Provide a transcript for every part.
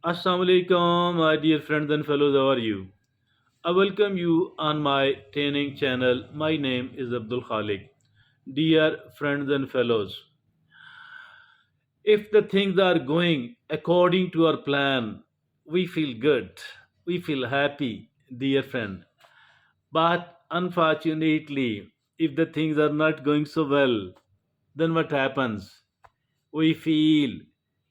Assalamu alaikum, my dear friends and fellows. How are you? I welcome you on my training channel. My name is Abdul Khalik. Dear friends and fellows, if the things are going according to our plan, we feel good, we feel happy, dear friend. But unfortunately, if the things are not going so well, then what happens? We feel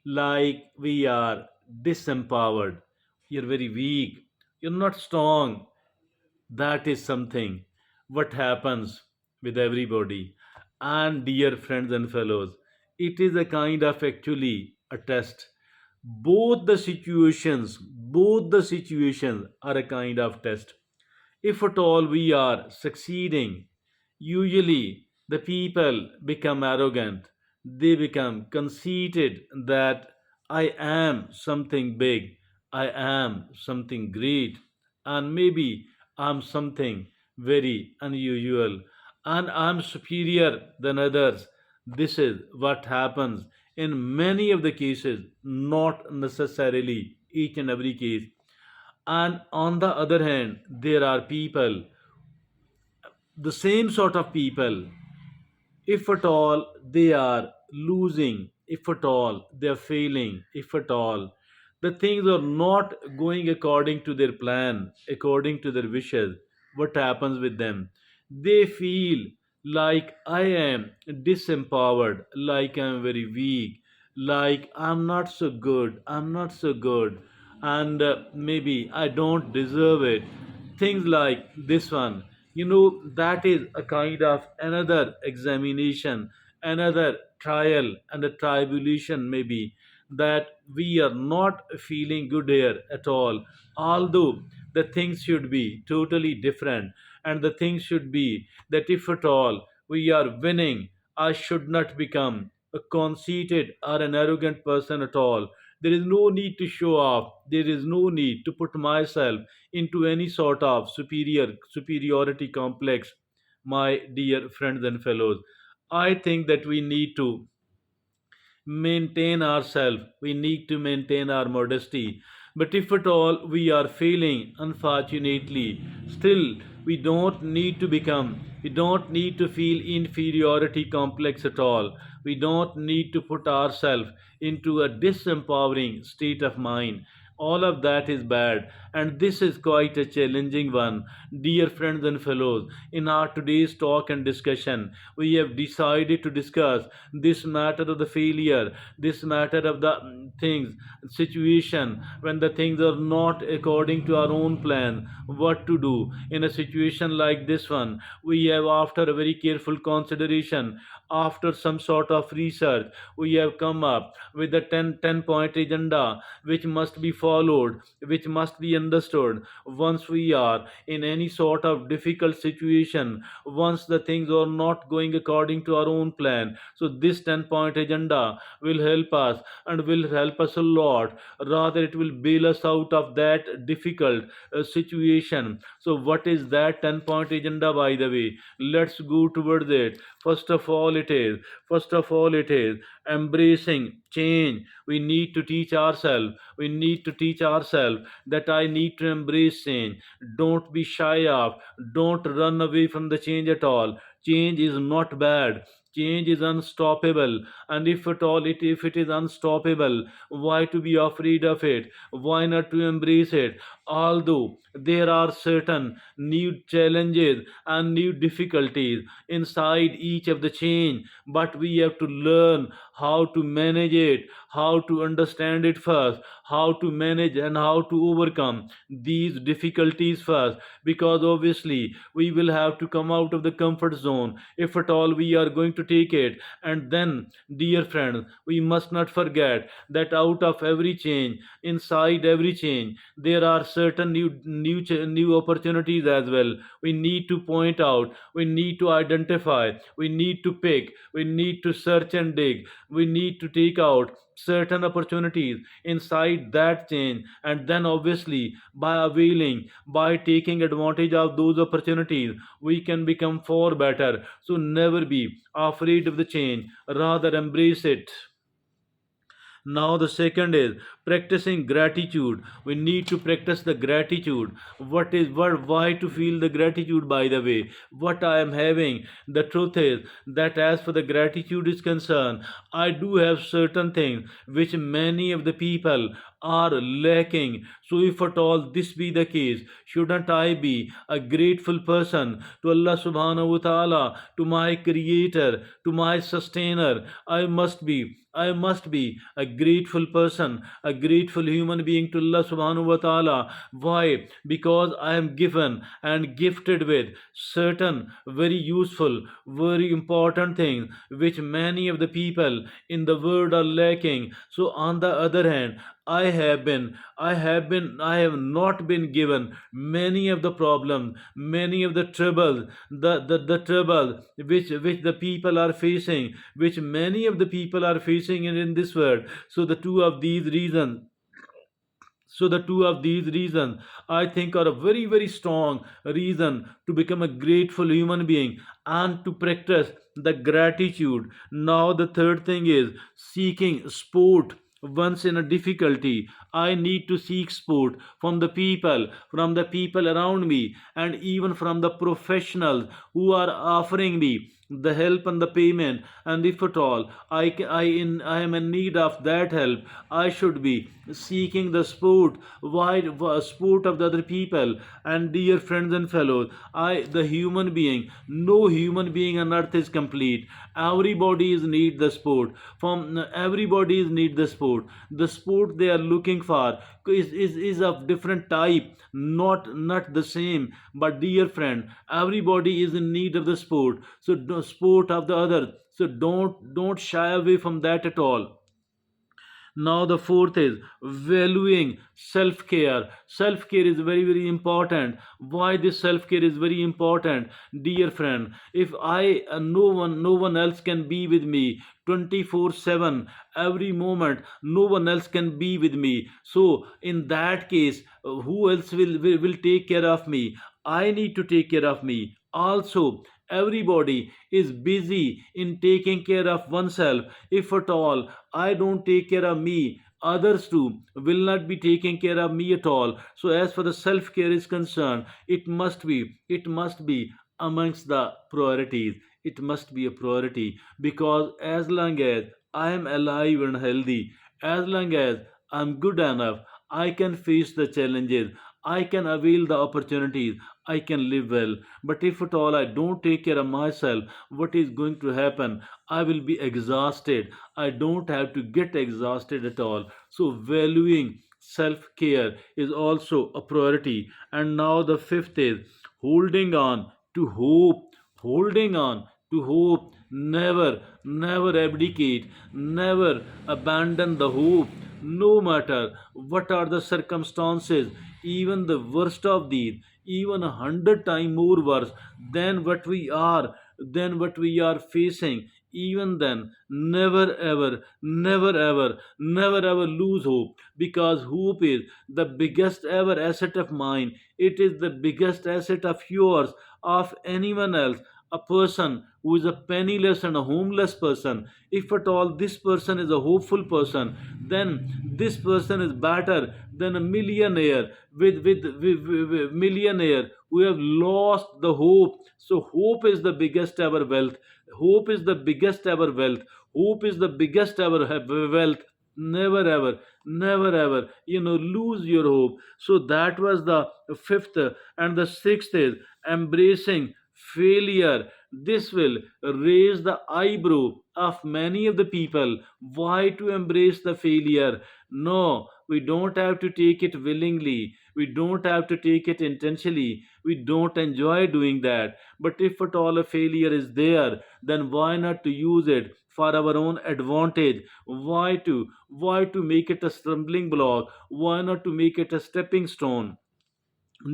like we are disempowered. You're very weak. You're not strong. That is something what happens with everybody. And dear friends and fellows, it is a kind of actually a test. Both the situations are a kind of test. If at all we are succeeding, usually the people become arrogant, they become conceited that I am something big, I am something great, and maybe I'm something very unusual, and I'm superior than others. This is what happens in many of the cases, not necessarily each and every case. And on the other hand, there are people, the same sort of people, if at all they are losing, if at all they are failing, if at all the things are not going according to their plan, according to their wishes, what happens with them? They feel like I am disempowered, like I'm very weak, like I'm not so good, I'm not so good, and maybe I don't deserve it. Things like this one, that is a kind of another examination, another trial and a tribulation, maybe, that we are not feeling good here at all, although the things should be totally different, and the things should be that if at all we are winning, I should not become a conceited or an arrogant person at all. There is no need to show off, there is no need to put myself into any sort of superiority complex. My dear friends and fellows, I think that we need to maintain ourselves, we need to maintain our modesty. But if at all we are failing, unfortunately, still we don't need to feel inferiority complex at all. We don't need to put ourselves into a disempowering state of mind. All of that is bad, and this is quite a challenging one. Dear friends and fellows, in our today's talk and discussion, we have decided to discuss this matter of the failure, this matter of the things, situation when the things are not according to our own plan, what to do in a situation like this one. We have, after a very careful consideration, after some sort of research, we have come up with a 10 point agenda which must be followed, which must be understood once we are in any sort of difficult situation, once the things are not going according to our own plan. So this 10 point agenda will help us, and will help us a lot. Rather, it will bail us out of that difficult situation. So what is that 10 point agenda, by the way? Let's go towards it. First of all it is embracing change. We need to teach ourselves that I need to embrace change. Don't be shy of, don't run away from the change at all. Change is not bad, change is unstoppable. And if it is unstoppable, why to be afraid of it? Why not to embrace it? Although there are certain new challenges and new difficulties inside each of the change, but we have to learn how to manage it, how to understand it first, how to manage and how to overcome these difficulties first. Because obviously we will have to come out of the comfort zone if at all we are going to take it. And then, dear friends, we must not forget that out of every change, inside every change, there are certain new opportunities as well. We need to point out, we need to identify, we need to pick, we need to search and dig, we need to take out certain opportunities inside that change. And then obviously, by availing, by taking advantage of those opportunities, we can become far better. So never be afraid of the change, rather embrace it. Now, the second is practicing gratitude. We need to practice the gratitude. Why to feel the gratitude, by the way? What I am having, the truth is that as for the gratitude is concerned, I do have certain things which many of the people are lacking. So, if at all this be the case, shouldn't I be a grateful person to Allah subhanahu wa ta'ala, to my creator, to my sustainer? I must be a grateful person, a grateful human being to Allah subhanahu wa ta'ala. Why? Because I am given and gifted with certain very useful, very important things which many of the people in the world are lacking. So on the other hand, I have not been given many of the problems, many of the troubles, the trouble which the people are facing, which many of the people are facing in this world. So the two of these reasons I think are a very very strong reason to become a grateful human being and to practice the gratitude. Now the third thing is seeking support once in a difficulty. I need to seek support from the people around me, and even from the professionals who are offering me the help and the payment. And if at all I am in need of that help, I should be seeking the support, support of the other people. And dear friends and fellows, the human being, no human being on earth is complete. Everybody is need the support. From everybody is need the support. The support they are looking for is of different type, not the same. But dear friend, everybody is in need of the support. So support of the other. So don't shy away from that at all. Now the fourth is valuing self-care. Self-care is very very important. Why this self-care is very important? Dear friend, if I no one else can be with me 24/7 every moment, no one else can be with me. So in that case, who else will take care of me? I need to take care of me also. Everybody is busy in taking care of oneself. If at all I don't take care of me, others too will not be taking care of me at all. So as for the self care is concerned, it must be amongst the priorities. It must be a priority, because as long as I am alive and healthy, as long as I'm good enough, I can face the challenges, I can avail the opportunities, I can live well. But if at all I don't take care of myself, what is going to happen? I will be exhausted. I don't have to get exhausted at all. So, valuing self care is also a priority. And now, the fifth is holding on to hope. Holding on to hope. Never abdicate. Never abandon the hope. No matter what are the circumstances, even the worst of these, even 100 times more worse than what we are facing, even then, never ever lose hope, because hope is the biggest ever asset of mine. It is the biggest asset of yours, of anyone else. A person who is a penniless and a homeless person, if at all this person is a hopeful person, then this person is better than a millionaire with millionaire who have lost the hope. So hope is the biggest ever wealth. Hope is the biggest ever wealth. Hope is the biggest ever wealth. Never ever lose your hope. So that was the fifth. And the sixth is embracing failure. This will raise the eyebrow of many of the people. Why to embrace the failure? No, we don't have to take it willingly. We don't have to take it intentionally. We don't enjoy doing that. But if at all a failure is there, then why not to use it for our own advantage? Why to make it a stumbling block? Why not to make it a stepping stone?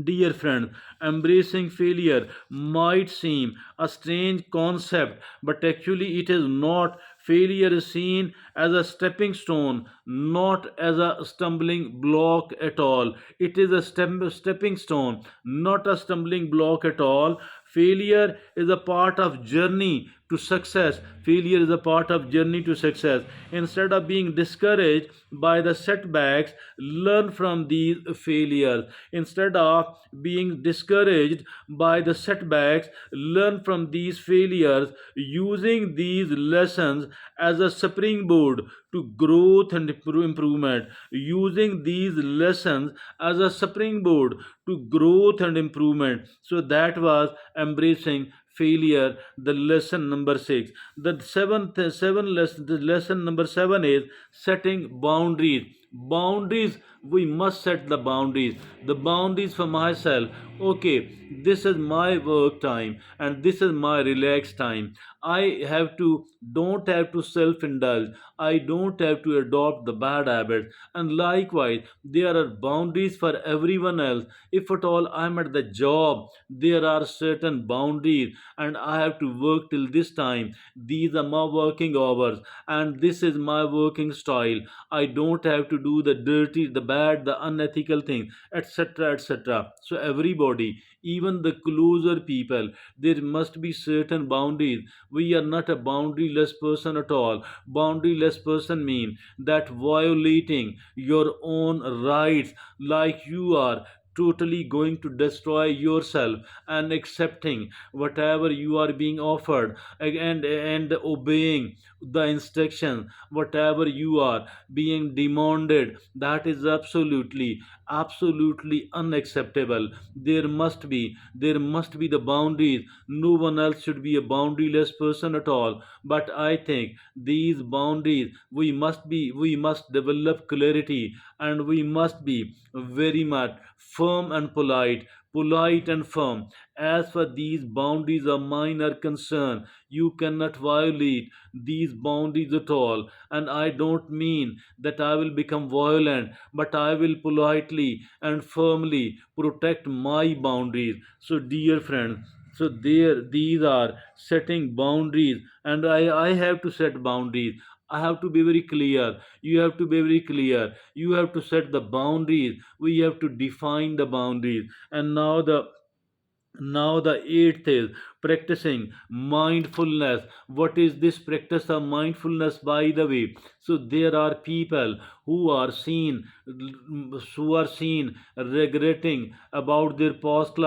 Dear friend, embracing failure might seem a strange concept, but actually it is not. Failure is seen as a stepping stone, not as a stumbling block at all. It is a stepping stone, not a stumbling block at all. Failure is a part of journey to success. Failure is a part of journey to success. Instead of being discouraged by the setbacks, learn from these failures. Instead of being discouraged by the setbacks, learn from these failures, using these lessons as a springboard to growth and improvement, using these lessons as a springboard to growth and improvement. So that was embracing failure, the lesson number 6. The lesson number 7 is setting boundaries. Boundaries, we must set the boundaries. The boundaries for myself. Okay, this is my work time and this is my relaxed time. I have to don't have to self indulge. I don't have to adopt the bad habits. And likewise, there are boundaries for everyone else. If at all I'm at the job, there are certain boundaries and I have to work till this time. These are my working hours and this is my working style. I don't have to do the dirty, the bad, the unethical thing, etc. etc. So everybody, even the closer people, there must be certain boundaries. We are not a boundaryless person at all. Boundaryless person mean that violating your own rights, like you are totally going to destroy yourself and accepting whatever you are being offered, and obeying the instruction whatever you are being demanded, that is absolutely unacceptable. There must be the boundaries. No one else should be a boundaryless person at all. But I think these boundaries, we must develop clarity, and we must be very much firm and polite and firm. As for these boundaries of mine are concerned, you cannot violate these boundaries at all. And I don't mean that I will become violent, but I will politely and firmly protect my boundaries. So, dear friends, so there these are setting boundaries, and I have to set boundaries. I have to be very clear. You have to be very clear. You have to set the boundaries. We have to define the boundaries. And now the eighth is practicing mindfulness. What is this practice of mindfulness, by the way? So there are people who are seen regretting about their past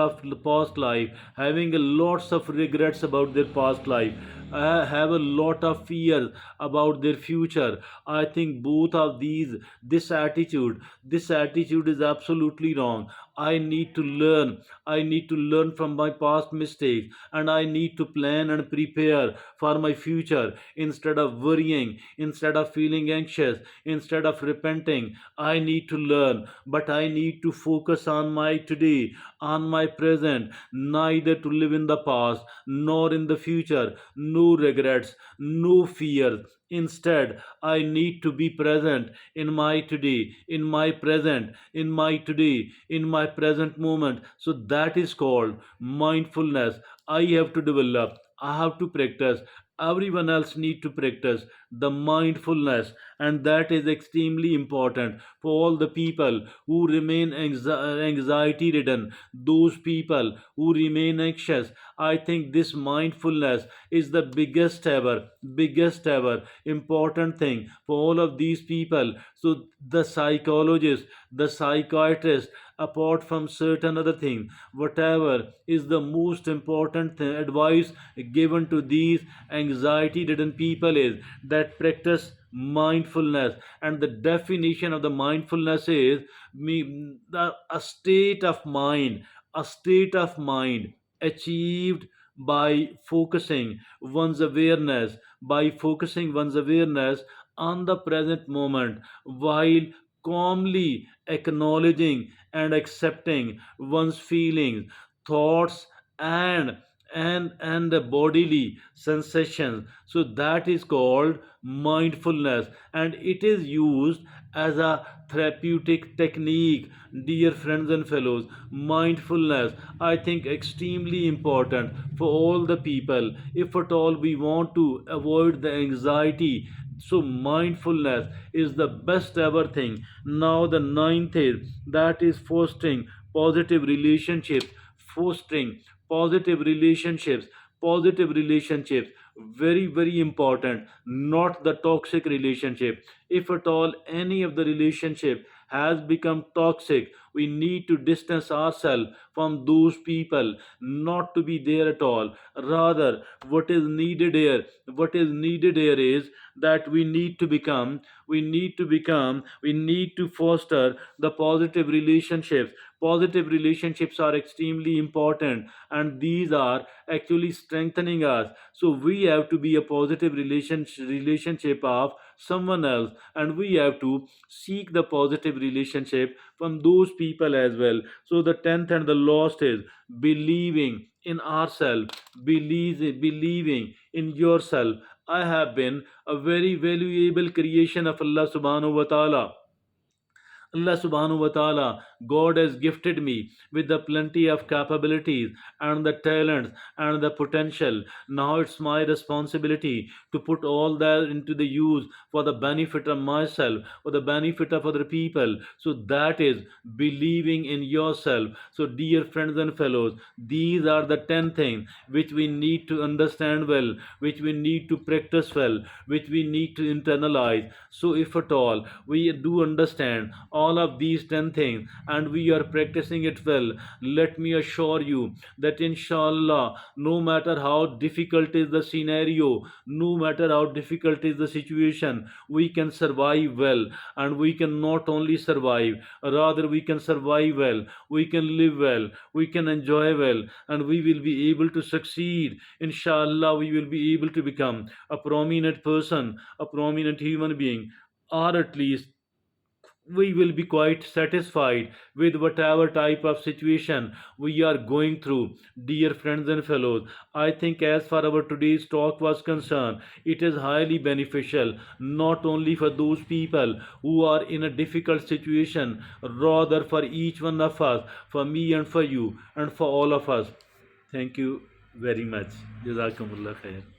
life, having lots of regrets about their past life, have a lot of fears about their future. I think both of this attitude is absolutely wrong. I need to learn from my past mistakes, and I need to plan and prepare for my future. Instead of worrying, instead of feeling anxious, instead of repenting, I need to learn. But I need to focus on my today, on my present, neither to live in the past nor in the future. No regrets, no fear. Instead, I need to be present in my today, in my present, in my today, in my present moment. So that is called mindfulness. I have to develop, I have to practice. Everyone else need to practice the mindfulness, and that is extremely important for all the people who remain anxiety ridden, those people who remain anxious. I think this mindfulness is the biggest ever important thing for all of these people. So the psychologist, the psychiatrist, apart from certain other things, whatever is the most important advice given to these anxiety ridden people is that practice mindfulness. And the definition of the mindfulness is a state of mind achieved by focusing one's awareness on the present moment, while calmly acknowledging and accepting one's feelings, thoughts, and and the bodily sensations. So that is called mindfulness, and it is used as a therapeutic technique. Dear friends and fellows, mindfulness, I think, extremely important for all the people, if at all we want to avoid the anxiety. So mindfulness is the best ever thing. Now the ninth is that is fostering positive relationships. Fostering positive relationships. very very important, not the toxic relationship. If at all any of the relationship has become toxic, we need to distance ourselves from those people, not to be there at all. Rather, what is needed here is that we need to foster the positive relationships. Positive relationships are extremely important, and these are actually strengthening us. So we have to be a positive relationship of someone else, and we have to seek the positive relationship from those people as well. So the 10th and the last is believing in ourselves, believing in yourself. I have been a very valuable creation of Allah subhanahu wa ta'ala. Allah subhanahu wa ta'ala, God has gifted me with the plenty of capabilities and the talents and the potential. Now it's my responsibility to put all that into the use for the benefit of myself, for the benefit of other people. So that is believing in yourself. So, dear friends and fellows, these are the 10 things which we need to understand well, which we need to practice well, which we need to internalize. So, if at all we do understand all of these 10 things and we are practicing it well, let me assure you that inshallah, no matter how difficult is the scenario, no matter how difficult is the situation, we can survive well. And we can not only survive, rather we can survive well, we can live well, we can enjoy well, and we will be able to succeed. Inshallah, we will be able to become a prominent person, a prominent human being, or at least we will be quite satisfied with whatever type of situation we are going through. Dear friends and fellows, I think as far our today's talk was concerned, it is highly beneficial not only for those people who are in a difficult situation, rather for each one of us, for me and for you and for all of us. Thank you very much. Jazakumullah khair.